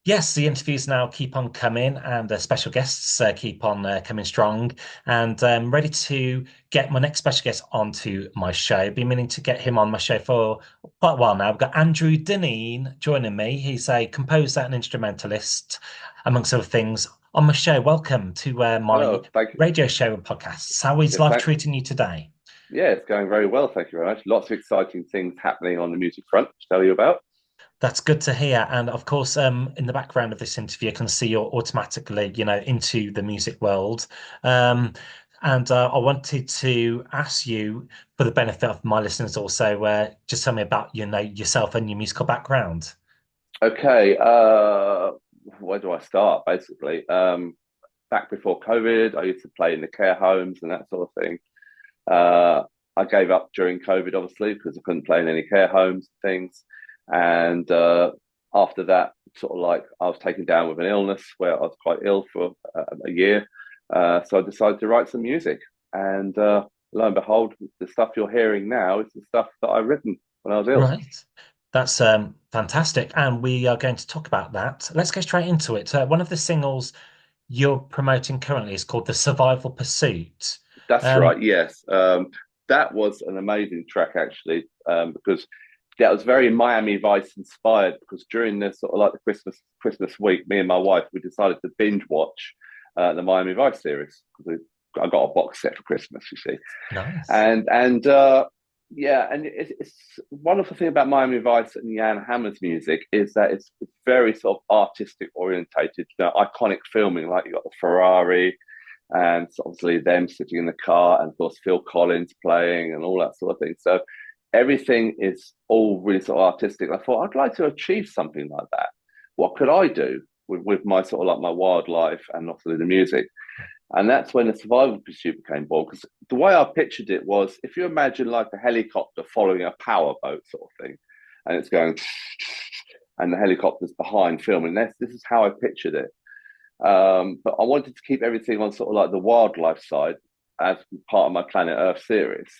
Yes, the interviews now keep on coming, and special guests keep on coming strong. And ready to get my next special guest onto my show. Been meaning to get him on my show for quite a while now. We've got Andrew Dineen joining me. He's a composer and instrumentalist, amongst other things, on my show. Welcome to my Hello, thank you. radio show and podcasts. How is Yeah, life treating you today? yeah, it's going very well. Thank you very much. Lots of exciting things happening on the music front to tell you about. That's good to hear. And of course, in the background of this interview, I can see you're automatically, into the music world. Um, and I wanted to ask you, for the benefit of my listeners, also, just tell me about, yourself and your musical background. Okay, where do I start? Basically, back before COVID, I used to play in the care homes and that sort of thing. Uh, I gave up during COVID, obviously, because I couldn't play in any care homes and things. And after that, sort of like I was taken down with an illness where I was quite ill for a year. So I decided to write some music. And lo and behold, the stuff you're hearing now is the stuff that I written when I was ill. Right. That's fantastic. And we are going to talk about that. Let's go straight into it. One of the singles you're promoting currently is called The Survival Pursuit. That's Um, right. Yes, that was an amazing track actually, because that was very Miami Vice inspired. Because during this sort of like the Christmas week, me and my wife we decided to binge watch the Miami Vice series because I got a box set for Christmas, you see, nice. and yeah, and it's wonderful thing about Miami Vice and Jan Hammer's music is that it's very sort of artistic orientated, iconic filming. Like you got the Ferrari, and obviously them sitting in the car, and of course Phil Collins playing and all that sort of thing. So everything is all really sort of artistic. I thought I'd like to achieve something like that. What could I do with my sort of like my wildlife and obviously the music? And that's when the survival pursuit became born. Because the way I pictured it was if you imagine like a helicopter following a power boat sort of thing, and it's going, and the helicopter's behind filming. This is how I pictured it. But I wanted to keep everything on sort of like the wildlife side as part of my Planet Earth series.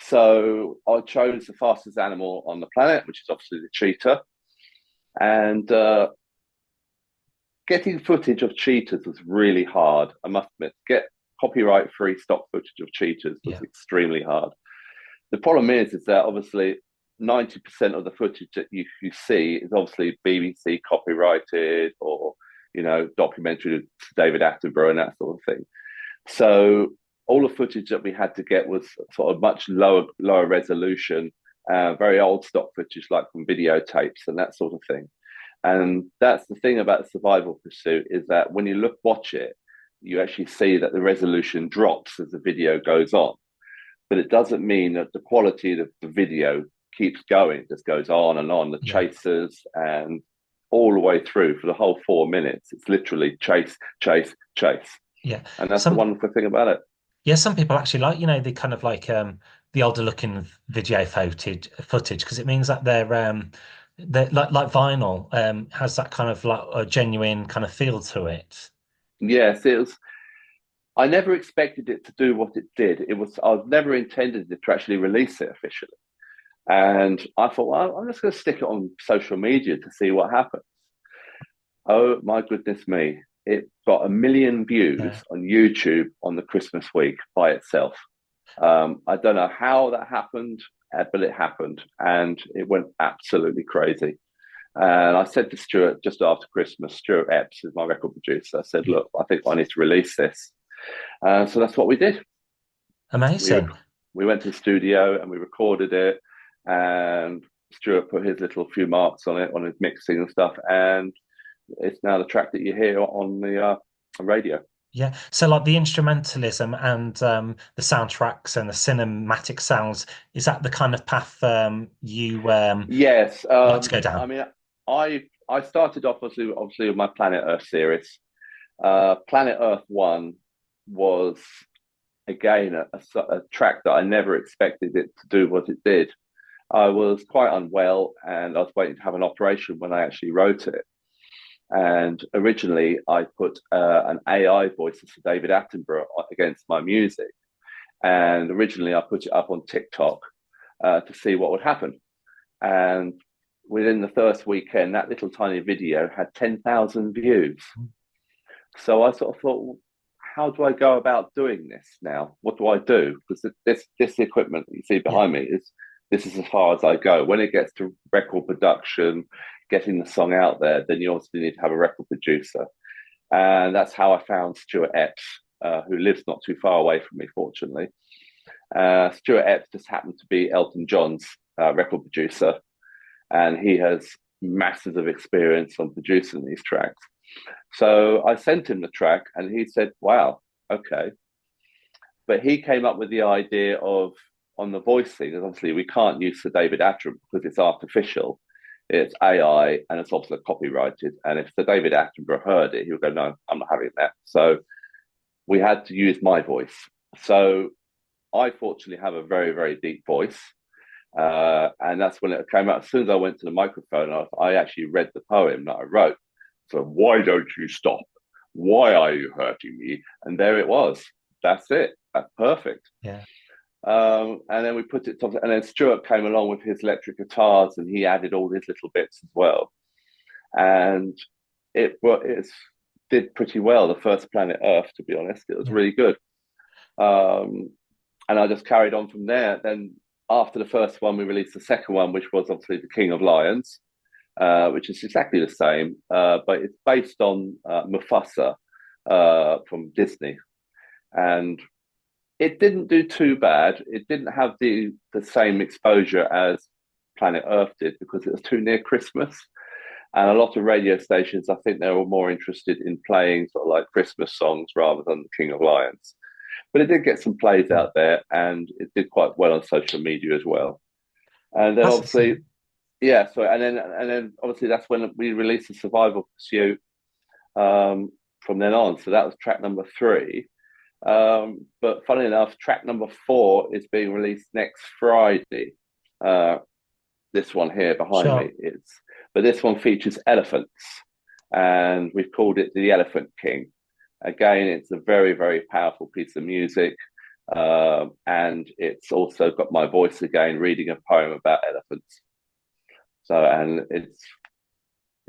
So I chose the fastest animal on the planet, which is obviously the cheetah. And getting footage of cheetahs was really hard. I must admit, to get copyright-free stock footage of cheetahs was Yeah. extremely hard. The problem is that obviously 90% of the footage that you see is obviously BBC copyrighted or documentary of David Attenborough and that sort of thing. So all the footage that we had to get was sort of much lower resolution, very old stock footage like from videotapes and that sort of thing. And that's the thing about survival pursuit is that when you watch it, you actually see that the resolution drops as the video goes on. But it doesn't mean that the quality of the video keeps going, it just goes on and on. The Yeah. chasers and all the way through for the whole 4 minutes, it's literally chase, chase, chase. Yeah. And that's the Some wonderful thing about it. Yeah, some people actually like, the kind of like the older looking video footage because it means that they're like vinyl has that kind of like a genuine kind of feel to it. Yes, it was. I never expected it to do what it did. I was never intended it to actually release it officially. And I thought, well, I'm just going to stick it on social media to see what happens. Oh my goodness me. It got 1 million views Yeah. on YouTube on the Christmas week by itself. I don't know how that happened, but it happened and it went absolutely crazy. And I said to Stuart just after Christmas, Stuart Epps is my record producer. I said, Yeah. look, I think I need to release this. So that's what we did. We Amazing. we went to the studio and we recorded it, and Stuart put his little few marks on it on his mixing and stuff, and it's now the track that you hear on the radio. Yeah. So like the instrumentalism and the soundtracks and the cinematic sounds, is that the kind of path you Yes, like to go I down? mean, I started off obviously with my Planet Earth series. Planet Earth One was again a track that I never expected it to do what it did. I was quite unwell and I was waiting to have an operation when I actually wrote it. And originally, I put an AI voice for David Attenborough against my music. And originally, I put it up on TikTok to see what would happen. And within the first weekend, that little tiny video had 10,000 views. So I sort of thought, well, how do I go about doing this now? What do I do? Because this equipment you see Yeah. behind me is this is as far as I go. When it gets to record production, getting the song out there, then you obviously need to have a record producer, and that's how I found Stuart Epps, who lives not too far away from me, fortunately. Stuart Epps just happened to be Elton John's record producer, and he has masses of experience on producing these tracks. So I sent him the track, and he said, "Wow, okay." But he came up with the idea of on the voice thing. Obviously, we can't use the David Attenborough because it's artificial, it's AI, and it's also copyrighted. And if the David Attenborough heard it, he would go, "No, I'm not having that." So we had to use my voice. So I fortunately have a very, very deep voice. And that's when it came out. As soon as I went to the microphone, I actually read the poem that I wrote. So, why don't you stop? Why are you hurting me? And there it was. That's it. That's perfect. Yeah. And then we put it, and then Stuart came along with his electric guitars, and he added all his little bits as well. And it did pretty well. The first Planet Earth, to be honest, it was Yeah. really good. And I just carried on from there. Then after the first one, we released the second one, which was obviously the King of Lions, which is exactly the same, but it's based on Mufasa from Disney. And it didn't do too bad. It didn't have the same exposure as Planet Earth did because it was too near Christmas. And a lot of radio stations, I think they were more interested in playing sort of like Christmas songs rather than the King of Lions. But it did get some plays Mm. out there, and it did quite well on social media as well. And then That's obviously, excellent. yeah. So and then obviously that's when we released the Survival Pursuit from then on. So that was track number 3. But funnily enough, track number 4 is being released next Friday. Uh, this one here behind me Sure. but this one features elephants, and we've called it the Elephant King. Again, it's a very, very powerful piece of music, and it's also got my voice again reading a poem about elephants. So, and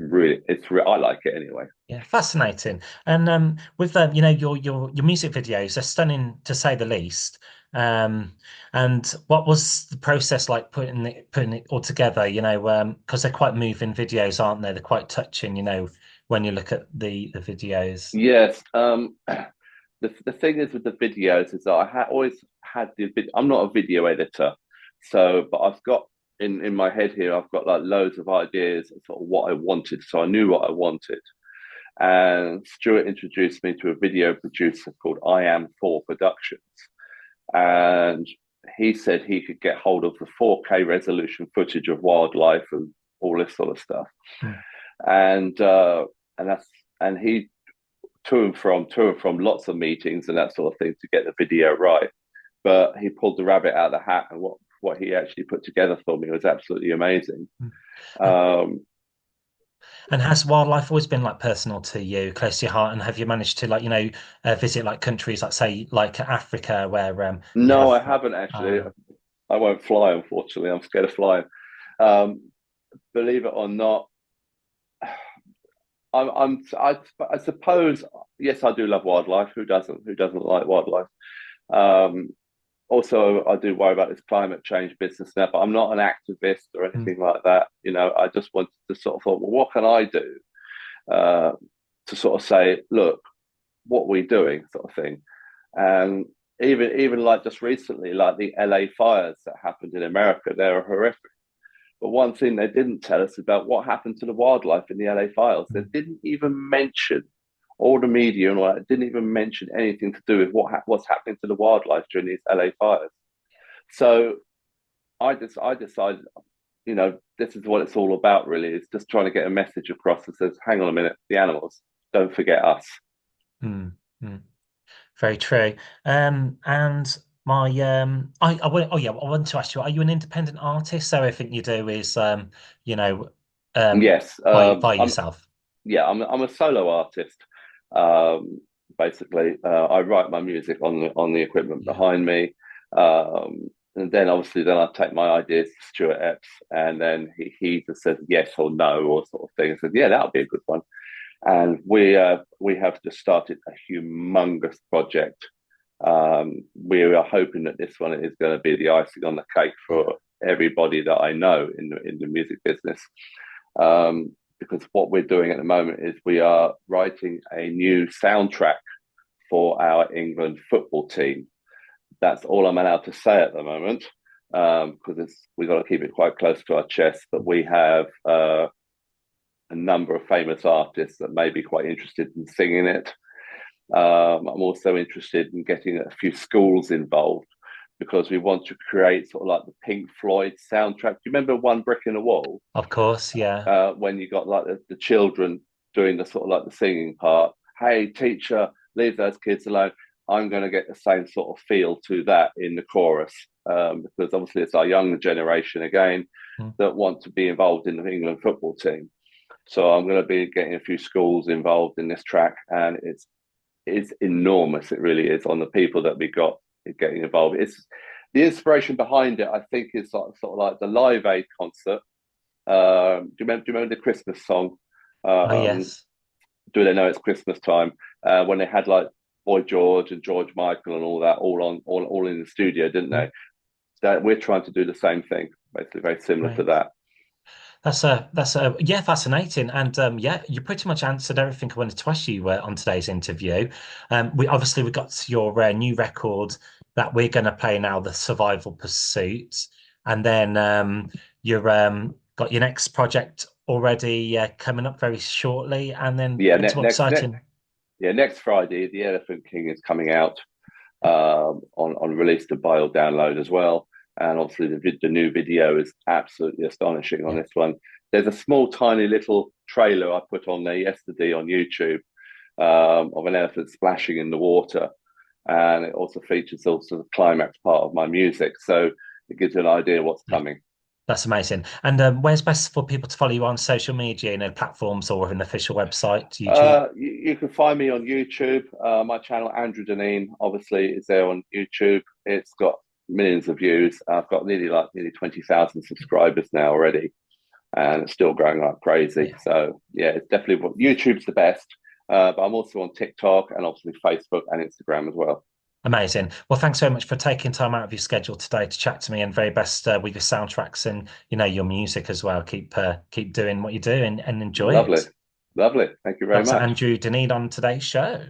I like it anyway. Yeah, fascinating. And with your music videos, they're stunning to say the least. Um, and what was the process like putting it all together? Because they're quite moving videos, aren't they? They're quite touching, when you look at the videos. Yes. The thing is with the videos is that always had I'm not a video editor, so but I've got in my head here I've got like loads of ideas of sort of what I wanted, so I knew what I wanted. And Stuart introduced me to a video producer called I Am 4 Productions, and he said he could get hold of the 4K resolution footage of wildlife and all this sort of stuff. Mm. And that's and he to and from lots of meetings and that sort of thing to get the video right. But he pulled the rabbit out of the hat, and what he actually put together for me was absolutely amazing. Mm. And, Um, and has wildlife always been like personal to you, close to your heart? And have you managed to visit like countries like say like Africa where you no, have I haven't actually. uh, I won't fly, unfortunately. I'm scared of flying. Um, Believe it or not, I suppose yes, I do love wildlife. Who doesn't? Who doesn't like wildlife? Um, Also, I do worry about this climate change business now, but I'm not an activist or mm, anything like that. I just wanted to sort of thought, well, what can I do uh, to sort of say, look, what are we doing, sort of thing. And even like just recently, like the LA fires that happened in America, they were horrific. But one thing they didn't tell us about what happened to the wildlife in the LA fires. They mm, didn't even mention all the media and all that didn't even mention anything to do with what's happening to the wildlife during these LA fires. So I decided, this is what it's all about. Really, it's just trying to get a message across that says, "Hang on a minute, the animals, don't forget us." mm, mm. Very true. And my oh yeah, I want to ask you, are you an independent artist? So everything you do is you know, um, Yes, by yourself. I'm a solo artist. Basically, I write my music on the equipment Yeah. behind me. Um, and then obviously then I take my ideas to Stuart Epps, and then he just says yes or no or sort of thing. I said, yeah, that'll be a good one. And we have just started a humongous project. We are hoping that this one is going to be the icing on the cake Yeah. for everybody that I know in the music business. Because what we're doing at the moment is we are writing a new soundtrack for our England football team. That's all I'm allowed to say at the moment, because we've got to keep it quite close to our chest. But we have a number of famous artists that may be quite interested in singing it. I'm also interested in getting a few schools involved because we want to create sort of like the Pink Floyd soundtrack. Do you remember One Brick in the Wall? Of course, yeah. When you got like the children doing the sort of like the singing part. Hey, teacher, leave those kids alone. I'm going to get the same sort of feel to that in the chorus, because obviously it's our younger generation again Mm. that want to be involved in the England football team. So I'm going to be getting a few schools involved in this track, and it's enormous. It really is on the people that we got getting involved. It's the inspiration behind it. I think is sort of like the Live Aid concert. Do you remember the Christmas song? Oh, Um, yes. do they know it's Christmas time? When they had like Boy George and George Michael and all that all in the studio, didn't Mm. they? That we're trying to do the same thing, basically very similar to Great. that. That's a yeah, fascinating. And yeah, you pretty much answered everything I wanted to ask you on today's interview. We got your new record that we're going to play now, the Survival Pursuit, and then you're got your next project already coming up very shortly, and then Yeah, lots more exciting. next Friday, the Elephant King is coming out on release to buy or download as well. And obviously, the new video is absolutely astonishing on Yeah, this one. There's a small, tiny little trailer I put on there yesterday on YouTube of an elephant splashing in the water, and it also features also the climax part of my music. So it gives you an idea of what's yeah. coming. That's amazing. And where's best for people to follow you on social media, platforms or an official website, YouTube? You can find me on YouTube. My channel, Andrew Dineen, obviously is there on YouTube. It's got millions of views. I've got nearly 20,000 subscribers now already, and it's still growing like crazy. Yeah. So yeah, it's definitely YouTube's the best. But I'm also on TikTok and obviously Facebook and Instagram as well. Amazing. Well, thanks so much for taking time out of your schedule today to chat to me, and very best with your soundtracks and your music as well. Keep doing what you do and enjoy Lovely, it. lovely. Thank you very That's much. Andrew Dineen on today's show.